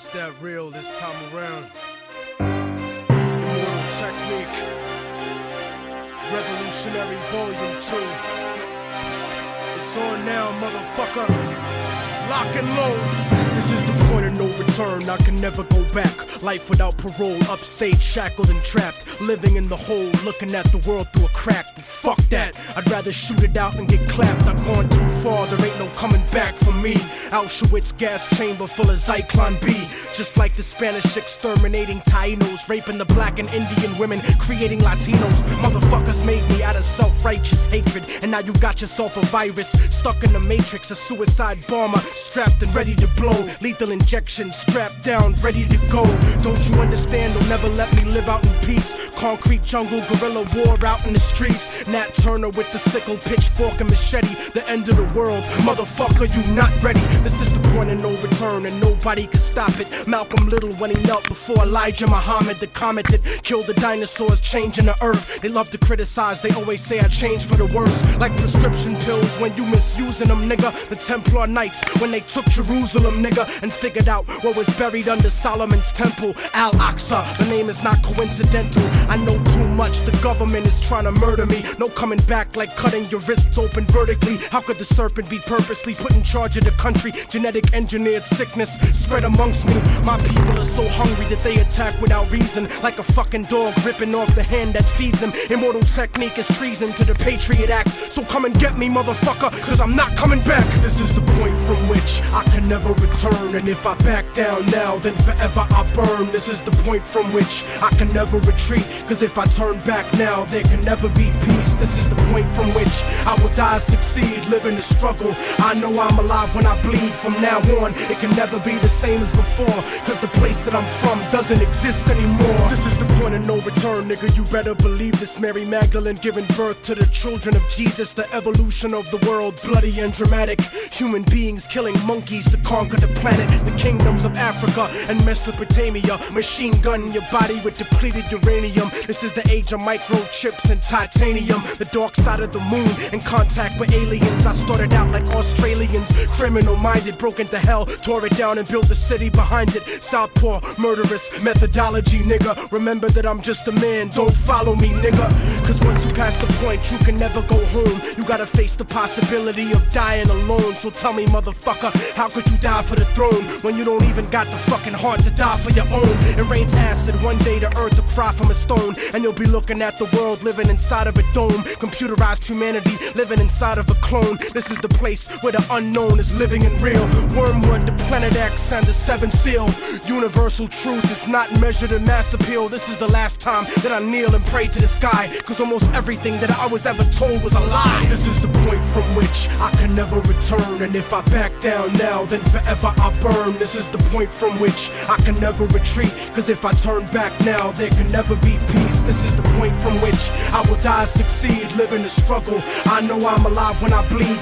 It's that real this time around. Immortal Technique. Revolutionary Volume 2. It's on now, motherfucker. Lock and load. This is the point of no return, I can never go back. Life without parole, upstate, shackled and trapped. Living in the hole, looking at the world through a crack. But fuck that, I'd rather shoot it out and get clapped. I've gone too far, there ain't no coming back for me. Auschwitz gas chamber full of Zyklon B. Just like the Spanish exterminating Tainos, raping the black and Indian women, creating Latinos. Motherfuckers made me out of self-righteous hatred, and now you got yourself a virus stuck in the matrix. A suicide bomber strapped and ready to blow. Lethal injection strapped down, ready to go. Don't you understand? They'll never let me live out in peace. Concrete jungle, guerrilla war out in the streets. Nat Turner with the sickle, pitchfork and machete. The end of the world, motherfucker, you not ready. This is the point of no return, and nobody can stop it. Malcolm Little when he knelt before Elijah Muhammad, the comet that killed the dinosaurs, changing the earth. They love to criticize, they always say I changed for the worse. Like prescription pills when you misusing them, nigga. The Templar Knights when they took Jerusalem, nigga, and figured out what was buried under Solomon's temple, Al-Aqsa. The name is not coincidental. I know too much, the government is trying to murder me. No coming back like cutting your wrists open vertically. How could the serpent be purposely put in charge of the country? Genetic engineered sickness spread amongst me. My people are so hungry that they attack without reason, like a fucking dog ripping off the hand that feeds him. Immortal Technique is treason to the Patriot Act. So come and get me, motherfucker, cause I'm not coming back. This is the point from which I can never return, and if I back down now, then forever I burn. This is the point from which I can never retreat, cause if I turn back now, there can never be peace. This is the point from which I will die, succeed, live in the struggle. I know I'm alive when I bleed. From now on, it can never be the same as before, cause the place that I'm from doesn't exist anymore. This is the point of no return, nigga, you better believe this. Mary Magdalene giving birth to the children of Jesus. The evolution of the world, bloody and dramatic. Human beings killing monkeys to conquer the planet. The kingdoms of Africa and Mesopotamia. Machine gun your body with depleted uranium. This is the age of microchips and titanium. The dark side of the moon, in contact with aliens. I started out like Australians, criminal minded, broke into hell, tore it down and built a city behind it. Southpaw, murderous methodology, nigga. Remember that I'm just a man, don't follow me, nigga. Cause once you pass the point, you can never go home. You gotta face the possibility of dying alone. So tell me, motherfucker, how could you die for the throne when you don't even got the fucking heart to die for your own? It rains acid, one day the earth will cry from a stone, and you'll be looking at the world living inside of a dome. Computerized humanity living inside of a clone. This is the place where the unknown is living and real. Wormwood, the Planet X, and the Seventh Seal. Universal truth is not measured in mass appeal. This is the last time that I kneel and pray to the sky, cause almost everything that I was ever told was a lie. This is the point from which I can never return, and if I back down now, then forever I burn. This is the point from which I can never retreat, cause if I turn back now, there can never be peace. This is the point from which I will die, succeed, live in the struggle. I know I'm alive when I bleed.